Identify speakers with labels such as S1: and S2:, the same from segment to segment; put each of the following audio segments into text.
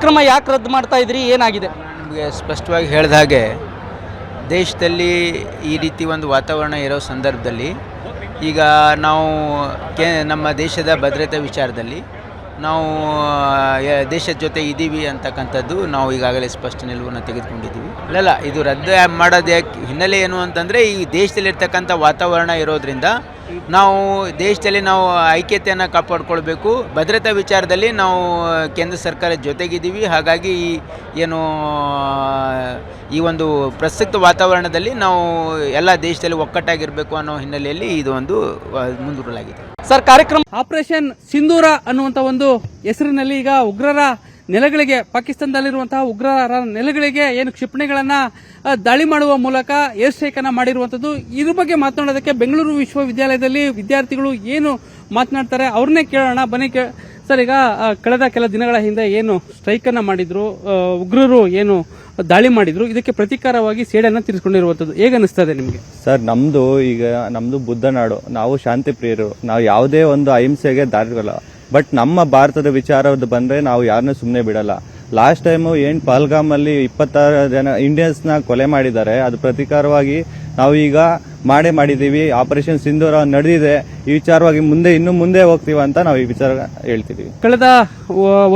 S1: ಕಾರ್ಯಕ್ರಮ ಯಾಕೆ ರದ್ದು ಮಾಡ್ತಾ ಇದ್ರಿ, ಏನಾಗಿದೆ?
S2: ನಿಮಗೆ ಸ್ಪಷ್ಟವಾಗಿ ಹೇಳಿದ ಹಾಗೆ ದೇಶದಲ್ಲಿ ಈ ರೀತಿ ಒಂದು ವಾತಾವರಣ ಇರೋ ಸಂದರ್ಭದಲ್ಲಿ ಈಗ ನಾವು ನಮ್ಮ ದೇಶದ ಭದ್ರತೆ ವಿಚಾರದಲ್ಲಿ ನಾವು ದೇಶದ ಜೊತೆ ಇದ್ದೀವಿ ಅಂತಕ್ಕಂಥದ್ದು ನಾವು ಈಗಾಗಲೇ ಸ್ಪಷ್ಟ ನಿಲುವನ್ನು ತೆಗೆದುಕೊಂಡಿದ್ದೀವಿ. ಅಲ್ಲ, ಇದು ರದ್ದು ಮಾಡೋದು ಹಿನ್ನೆಲೆ ಏನು ಅಂತಂದರೆ ಈ ದೇಶದಲ್ಲಿರ್ತಕ್ಕಂಥ ವಾತಾವರಣ ಇರೋದರಿಂದ ನಾವು ದೇಶದಲ್ಲಿ ನಾವು ಐಕ್ಯತೆಯನ್ನು ಕಾಪಾಡಿಕೊಳ್ಬೇಕು. ಭದ್ರತಾ ವಿಚಾರದಲ್ಲಿ ನಾವು ಕೇಂದ್ರ ಸರ್ಕಾರದ ಜೊತೆಗಿದ್ದೀವಿ. ಹಾಗಾಗಿ ಏನು ಈ ಒಂದು ಪ್ರಸಕ್ತ ವಾತಾವರಣದಲ್ಲಿ ನಾವು ಎಲ್ಲ ದೇಶದಲ್ಲಿ ಒಕ್ಕಟ್ಟಾಗಿರಬೇಕು ಅನ್ನೋ ಹಿನ್ನೆಲೆಯಲ್ಲಿ ಇದು ಒಂದು ಮುಂದೂಡಲಾಗಿದೆ.
S1: ಸರ್, ಕಾರ್ಯಕ್ರಮ ಆಪರೇಷನ್ ಸಿಂಧೂರ ಅನ್ನುವಂಥ ಒಂದು ಹೆಸರಿನಲ್ಲಿ ಈಗ ಉಗ್ರರ ನೆಲೆಗಳಿಗೆ, ಪಾಕಿಸ್ತಾನದಲ್ಲಿರುವಂತಹ ಉಗ್ರರ ನೆಲೆಗಳಿಗೆ ಏನು ಕ್ಷಿಪಣಿಗಳನ್ನ ದಾಳಿ ಮಾಡುವ ಮೂಲಕ ಏರ್ ಸ್ಟ್ರೈಕ್ ಅನ್ನ ಮಾಡಿರುವಂತದ್ದು. ಇದ್ರ ಬಗ್ಗೆ ಮಾತನಾಡೋದಕ್ಕೆ ಬೆಂಗಳೂರು ವಿಶ್ವವಿದ್ಯಾಲಯದಲ್ಲಿ ವಿದ್ಯಾರ್ಥಿಗಳು ಏನು ಮಾತನಾಡ್ತಾರೆ ಅವ್ರನ್ನೇ ಕೇಳೋಣ ಬನ್ನಿ. ಸರ್, ಈಗ ಕಳೆದ ಕೆಲ ದಿನಗಳ ಹಿಂದೆ ಏನು ಸ್ಟ್ರೈಕ್ ಅನ್ನ ಮಾಡಿದ್ರು, ಉಗ್ರರು ಏನು ದಾಳಿ ಮಾಡಿದ್ರು, ಇದಕ್ಕೆ ಪ್ರತೀಕಾರವಾಗಿ ಸೇಡನ್ನ ತೀರಿಸಿಕೊಂಡಿರುವಂತದ್ದು ಹೇಗೆ ಅನಿಸ್ತದೆ ನಿಮಗೆ?
S3: ಸರ್, ನಮ್ದು ಬುದ್ಧ ನಾಡು, ನಾವು ಶಾಂತಿ ಪ್ರಿಯರು, ನಾವು ಯಾವುದೇ ಒಂದು ಅಹಿಂಸೆಗೆ ದಾರಿರಲ್ಲ. ಬಟ್ ನಮ್ಮ ಭಾರತದ ವಿಚಾರದ್ದು ಬಂದ್ರೆ ನಾವು ಯಾರನ್ನೂ ಸುಮ್ಮನೆ ಬಿಡಲ್ಲ. ಲಾಸ್ಟ್ ಟೈಮು ಪಹಲ್ಗಾಮ್ ಅಲ್ಲಿ 26 ಜನ ಇಂಡಿಯನ್ಸ್ ನ ಕೊಲೆ ಮಾಡಿದ್ದಾರೆ. ಅದು ಪ್ರತೀಕಾರವಾಗಿ ನಾವು ಈಗ ಮಾಡಿದೀವಿ. ಆಪರೇಷನ್ ಸಿಂಧೂರ ನಡೆದಿದೆ. ಈ ವಿಚಾರವಾಗಿ ಇನ್ನು ಮುಂದೆ ಹೋಗ್ತೀವಿ ಅಂತ ನಾವು ಈ ವಿಚಾರ ಹೇಳ್ತಿದೀವಿ.
S1: ಕಳೆದ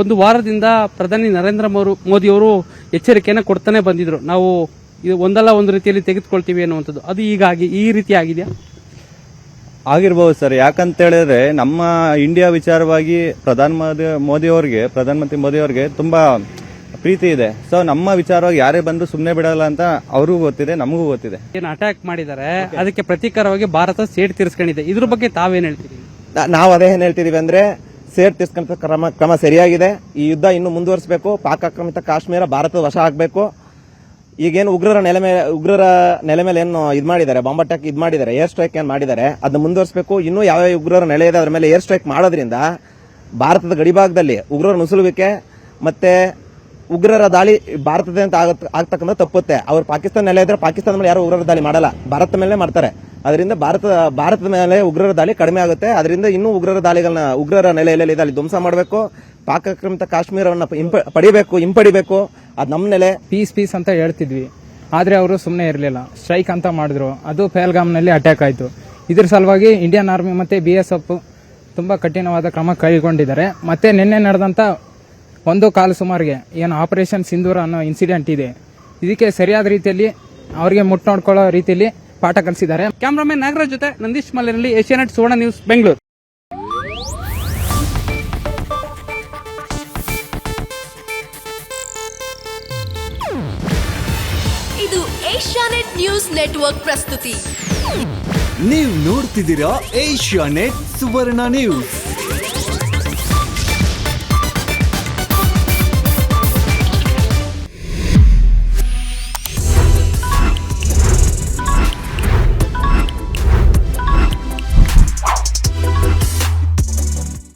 S1: ಒಂದು ವಾರದಿಂದ ಪ್ರಧಾನಿ ನರೇಂದ್ರ ಮೋದಿ ಅವರು ಎಚ್ಚರಿಕೆಯನ್ನು ಕೊಡ್ತಾನೆ ಬಂದಿದ್ರು, ನಾವು ಇದು ಒಂದಲ್ಲ ಒಂದು ರೀತಿಯಲ್ಲಿ ತೆಗೆದುಕೊಳ್ತೀವಿ ಅನ್ನುವಂಥದ್ದು. ಅದು ಹೀಗಾಗಿ ಈ ರೀತಿ ಆಗಿದೆಯಾ?
S3: ಆಗಿರ್ಬಹುದು ಸರ್. ಯಾಕಂತ ಹೇಳಿದ್ರೆ ನಮ್ಮ ಇಂಡಿಯಾ ವಿಚಾರವಾಗಿ ಪ್ರಧಾನಮಂತ್ರಿ ಮೋದಿ ಅವರಿಗೆ ತುಂಬಾ ಪ್ರೀತಿ ಇದೆ. ಸೊ ನಮ್ಮ ವಿಚಾರವಾಗಿ ಯಾರೇ ಬಂದು ಸುಮ್ಮನೆ ಬಿಡಲ್ಲ ಅಂತ ಅವ್ರಿಗೂ ಗೊತ್ತಿದೆ, ನಮಗೂ ಗೊತ್ತಿದೆ.
S1: ಏನು ಅಟ್ಯಾಕ್ ಮಾಡಿದ್ದಾರೆ, ಅದಕ್ಕೆ ಪ್ರತೀಕಾರವಾಗಿ ಭಾರತ ಸೇಡ್ ತೀರಿಸ್ಕೊಂಡಿದೆ. ಇದ್ರ ಬಗ್ಗೆ ತಾವೇನ್ ಹೇಳ್ತೀರಿ?
S4: ನಾವು ಅದೇ ಏನ್ ಹೇಳ್ತಿದೀವಿ ಅಂದ್ರೆ ಸೇಡ್ ತೀರಿಸ್ಕೊಂಡ ಕ್ರಮ ಸರಿಯಾಗಿದೆ. ಈ ಯುದ್ಧ ಇನ್ನು ಮುಂದುವರಿಸಬೇಕು. ಪಾಕ್ ಆಕ್ರಮಿತ ಕಾಶ್ಮೀರ ಭಾರತದ ವಶ ಆಗಬೇಕು. ಈಗೇನು ಉಗ್ರರ ನೆಲೆ ಮೇಲೆ ಏನು ಇದು ಮಾಡಿದ್ದಾರೆ, ಬಾಂಬ್ ಅಟ್ಯಾಕ್ ಇದು ಮಾಡಿದ್ದಾರೆ, ಏರ್ ಸ್ಟ್ರೈಕ್ ಏನ್ ಮಾಡಿದ್ದಾರೆ, ಅದನ್ನ ಮುಂದುವರಿಸಬೇಕು. ಇನ್ನೂ ಯಾವ ಉಗ್ರರ ನೆಲೆ ಇದೆ ಅದರ ಮೇಲೆ ಏರ್ ಸ್ಟ್ರೈಕ್ ಮಾಡೋದ್ರಿಂದ ಭಾರತದ ಗಡಿಭಾಗದಲ್ಲಿ ಉಗ್ರರ ನುಸುಳುವಿಕೆ ಮತ್ತೆ ಉಗ್ರರ ದಾಳಿ ಭಾರತದಿಂದ ಆಗ್ತಕ್ಕಂಥ ತಪ್ಪುತ್ತೆ. ಅವ್ರು ಪಾಕಿಸ್ತಾನ ನೆಲೆ ಇದ್ರೆ ಪಾಕಿಸ್ತಾನದ ಮೇಲೆ ಯಾರು ಉಗ್ರರ ದಾಳಿ ಮಾಡಲ್ಲ, ಭಾರತದ ಮೇಲೆ ಮಾಡ್ತಾರೆ. ಅದರಿಂದ ಭಾರತದ ಮೇಲೆ ಉಗ್ರರ ದಾಳಿ ಕಡಿಮೆ ಆಗುತ್ತೆ. ಅದರಿಂದ ಇನ್ನೂ ಉಗ್ರರ ನೆಲೆಯಲ್ಲಿ ಅಲ್ಲಿ ಧ್ವಂಸ ಮಾಡಬೇಕು. ಪಾಕ್ ಆಕ್ರಮಿತ ಕಾಶ್ಮೀರವನ್ನ ಹಿಂಪಡಿಬೇಕು. ಅದು ನಮ್ಮ ನೆಲೆ.
S5: ಪೀಸ್ ಅಂತ ಹೇಳ್ತಿದ್ವಿ, ಆದ್ರೆ ಅವರು ಸುಮ್ಮನೆ ಇರಲಿಲ್ಲ. ಸ್ಟ್ರೈಕ್ ಅಂತ ಮಾಡಿದ್ರು, ಅದು ಪಹಲ್ಗಾಮ್ನಲ್ಲಿ ಅಟ್ಯಾಕ್ ಆಯಿತು. ಇದ್ರ ಸಲುವಾಗಿ ಇಂಡಿಯನ್ ಆರ್ಮಿ ಮತ್ತೆ BSF ತುಂಬಾ ಕಠಿಣವಾದ ಕ್ರಮ ಕೈಗೊಂಡಿದ್ದಾರೆ. ಮತ್ತೆ ನಿನ್ನೆ ನಡೆದಂತ 1:15 ಸುಮಾರಿಗೆ ಏನು ಆಪರೇಷನ್ ಸಿಂಧೂರ ಅನ್ನೋ ಇನ್ಸಿಡೆಂಟ್ ಇದೆ, ಇದಕ್ಕೆ ಸರಿಯಾದ ರೀತಿಯಲ್ಲಿ ಅವರಿಗೆ ನೋಡ್ಕೊಳ್ಳೋ ರೀತಿಯಲ್ಲಿ ಪಾಠ ಕಲಿಸಿದ್ದಾರೆ.
S1: ಕ್ಯಾಮರಾಮನ್ ನಾಗರಾಜ್ ಜೊತೆ ನಂದೀಶ್ ಮಲ್ಲೇನಹಳ್ಳಿ, ಏಷ್ಯಾನೆಟ್ ಸುವರ್ಣ ನ್ಯೂಸ್, ಬೆಂಗಳೂರು.
S6: ಇದು ಏಷ್ಯಾನೆಟ್ ನ್ಯೂಸ್ ನೆಟ್ವರ್ಕ್ ಪ್ರಸ್ತುತಿ.
S7: ನೀವು ನೋಡ್ತಿದ್ದೀರಾ ಏಷ್ಯಾನೆಟ್ ಸುವರ್ಣ ನ್ಯೂಸ್.